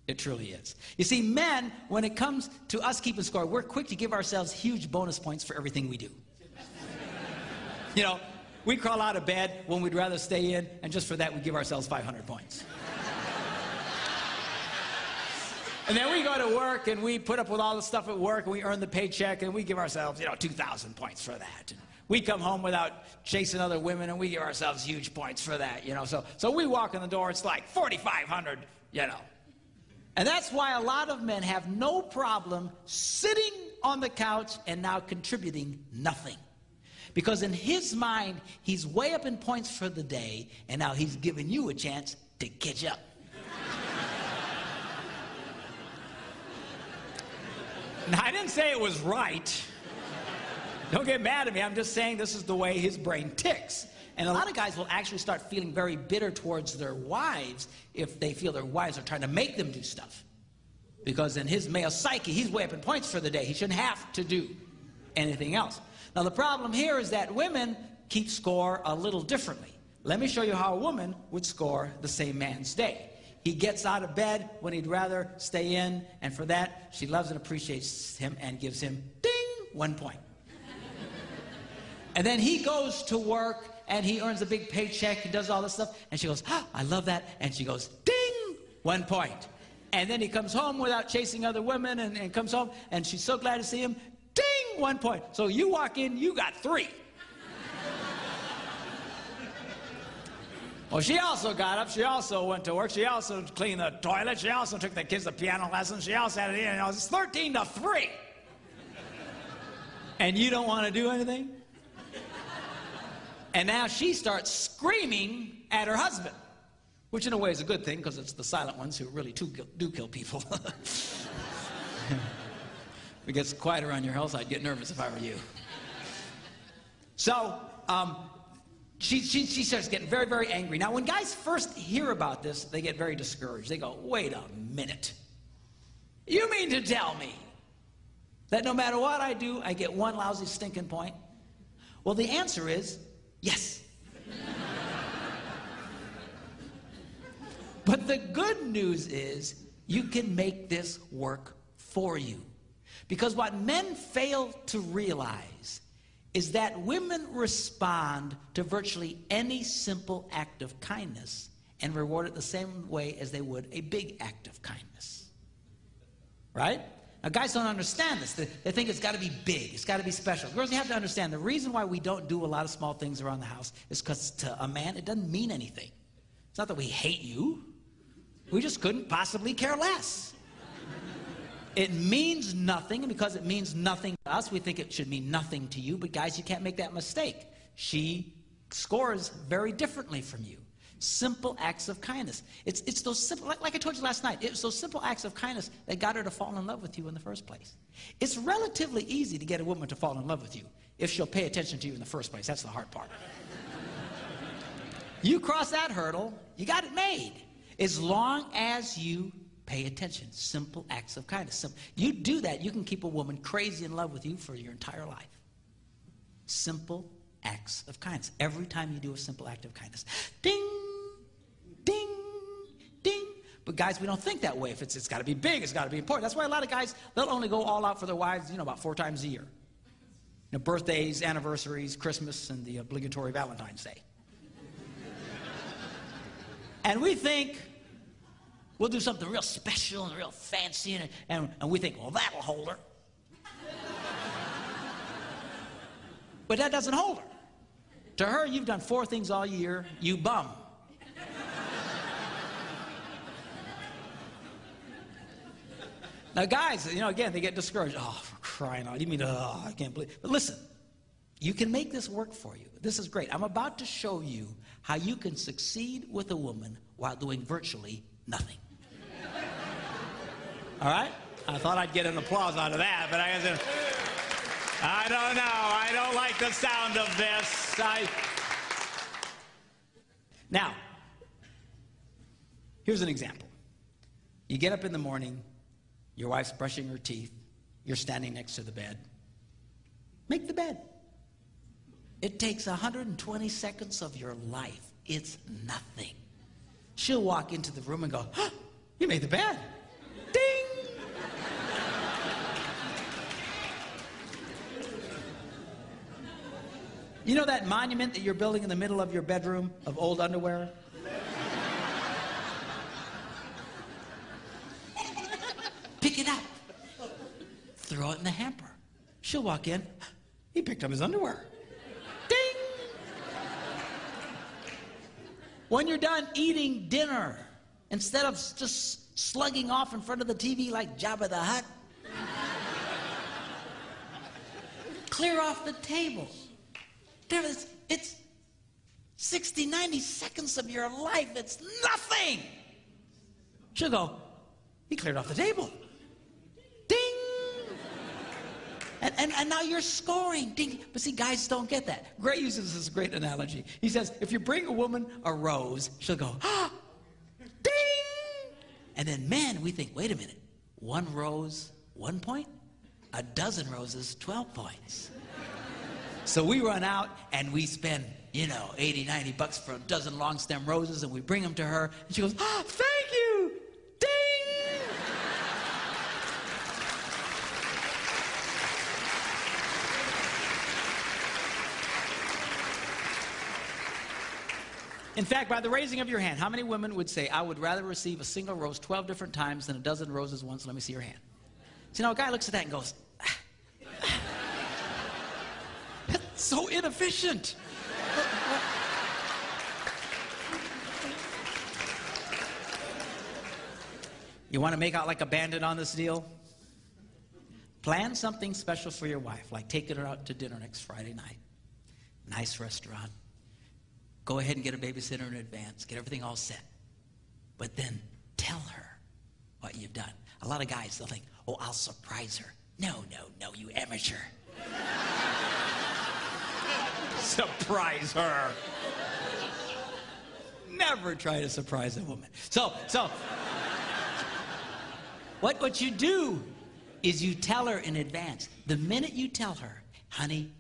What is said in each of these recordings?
It truly is. You see, men, when it comes to us keeping score, we're quick to give ourselves huge bonus points for everything we do. You know, we crawl out of bed when we'd rather stay in, and just for that, we give ourselves 500 points. And then we go to work, and we put up with all the stuff at work, and we earn the paycheck, and we give ourselves, 2,000 points for that. And we come home without chasing other women, and we give ourselves huge points for that, So we walk in the door, it's like 4,500, And that's why a lot of men have no problem sitting on the couch and now contributing nothing. Because in his mind, he's way up in points for the day, and now he's giving you a chance to catch up. Now, I didn't say it was right. Don't get mad at me. I'm just saying this is the way his brain ticks. And a lot of guys will actually start feeling very bitter towards their wives if they feel their wives are trying to make them do stuff. Because in his male psyche, he's way up in points for the day. He shouldn't have to do anything else. Now, the problem here is that women keep score a little differently. Let me show you how a woman would score the same man's day. He gets out of bed when he'd rather stay in, and for that, she loves and appreciates him and gives him, ding, 1 point. And then he goes to work, and he earns a big paycheck, he does all this stuff, and she goes, I love that, and she goes, ding, 1 point. And then he comes home without chasing other women, and comes home, and she's so glad to see him, ding, 1 point. So you walk in, you got 3. Well, she also got up, she also went to work, she also cleaned the toilet, she also took the kids to piano lessons, she also had it, it's 13-3. And you don't want to do anything? And now she starts screaming at her husband, which in a way is a good thing, because it's the silent ones who really do kill people. If it gets quiet around your house, I'd get nervous if I were you. So, she starts getting very, very angry. Now, when guys first hear about this, they get very discouraged. They go, wait a minute. You mean to tell me that no matter what I do, I get 1 lousy stinking point? Well, the answer is yes. But the good news is you can make this work for you. Because what men fail to realize is that women respond to virtually any simple act of kindness and reward it the same way as they would a big act of kindness. Right? Now, guys don't understand this. They think it's got to be big. It's got to be special. Girls, you have to understand the reason why we don't do a lot of small things around the house is because to a man, it doesn't mean anything. It's not that we hate you. We just couldn't possibly care less. It means nothing, and because it means nothing to us, we think it should mean nothing to you. But guys, you can't make that mistake. She scores very differently from you. Simple acts of kindness. It's those simple, like I told you last night, it's those simple acts of kindness that got her to fall in love with you in the first place. It's relatively easy to get a woman to fall in love with you if she'll pay attention to you in the first place. That's the hard part. You cross that hurdle, you got it made. As long as you pay attention. Simple acts of kindness. You do that, you can keep a woman crazy in love with you for your entire life. Simple acts of kindness. Every time you do a simple act of kindness. Ding, ding, ding. But guys, we don't think that way. If it's got to be big, it's got to be important. That's why a lot of guys, they'll only go all out for their wives, about 4 times a year. Birthdays, anniversaries, Christmas, and the obligatory Valentine's Day. And we think we'll do something real special and real fancy, and we think, well, that'll hold her. But that doesn't hold her. To her, you've done 4 things all year, you bum. Now, guys, again, they get discouraged. Oh, for crying out. You mean, I can't believe. But listen, you can make this work for you. This is great. I'm about to show you how you can succeed with a woman while doing virtually nothing. All right? I thought I'd get an applause out of that, but I don't know. I don't like the sound of this. Now, here's an example. You get up in the morning, your wife's brushing her teeth, you're standing next to the bed. Make the bed. It takes 120 seconds of your life. It's nothing. She'll walk into the room and go, you made the bed. You know that monument that you're building in the middle of your bedroom of old underwear? Pick it up. Throw it in the hamper. She'll walk in. He picked up his underwear. Ding! When you're done eating dinner, instead of just slugging off in front of the TV like Jabba the Hutt, clear off the table. It's 60, 90 seconds of your life. It's nothing. She'll go, he cleared off the table. Ding! And now you're scoring. Ding! But see, guys don't get that. Gray uses this great analogy. He says, if you bring a woman a rose, she'll go, ah! Ding! And then men, we think, wait a minute. 1 rose, 1 point? A dozen roses, 12 points. So we run out and we spend, you know, 80, 90 bucks for a dozen long stem roses, and we bring them to her, and she goes, ah, thank you! Ding! In fact, by the raising of your hand, how many women would say, I would rather receive a single rose 12 different times than a dozen roses once? Let me see your hand. So now a guy looks at that and goes, that's so inefficient. You want to make out like a bandit on this deal? Plan something special for your wife, like taking her out to dinner next Friday night. Nice restaurant. Go ahead and get a babysitter in advance. Get everything all set. But then tell her what you've done. A lot of guys, they'll think, oh, I'll surprise her. No, you amateur. Surprise her. Never try to surprise a woman. So what you do is you tell her in advance. The minute you tell her, honey,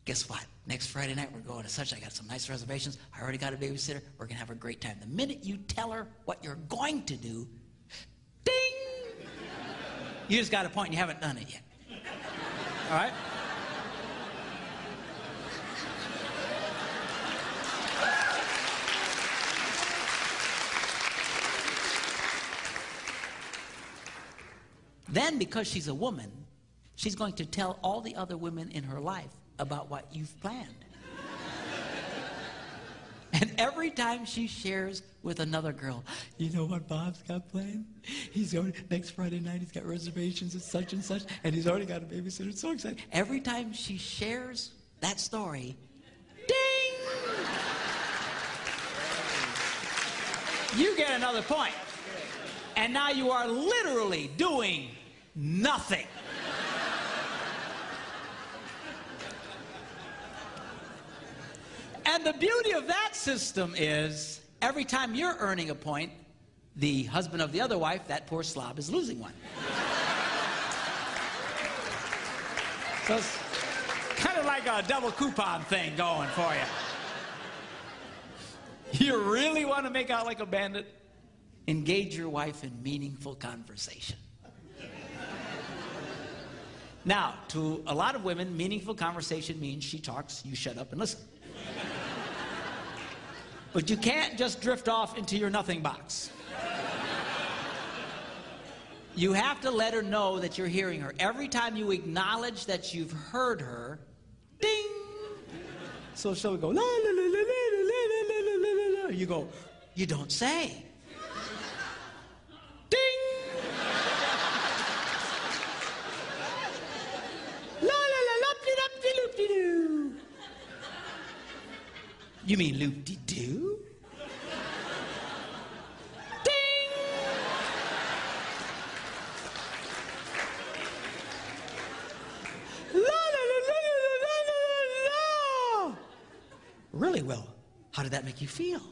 guess what? Next Friday night we're going to such. I got some nice reservations. I already got a babysitter. We're going to have a great time. The minute you tell her what you're going to do, ding! You just got a point. You haven't done it yet. All right? Then, because she's a woman, she's going to tell all the other women in her life about what you've planned. And every time she shares with another girl, you know what Bob's got planned? He's going next Friday night, he's got reservations at such and such, and he's already got a babysitter. It's so exciting. Every time she shares that story, ding! You get another point. And now you are literally doing nothing. And the beauty of that system is, every time you're earning a point, the husband of the other wife, that poor slob, is losing one. So it's kind of like a double coupon thing going for you. You really want to make out like a bandit? Engage your wife in meaningful conversation. Now, to a lot of women, meaningful conversation means she talks, you shut up and listen. But you can't just drift off into your nothing box. You have to let her know that you're hearing her. Every time you acknowledge that you've heard her, ding! So she'll go, la la la la la la la la la. You go, you don't say. Ding! La la la loop-de-loop-de-loop-de-doo. You mean loop-de-doo? Ding! La la la la la la la la. Really well. How did that make you feel?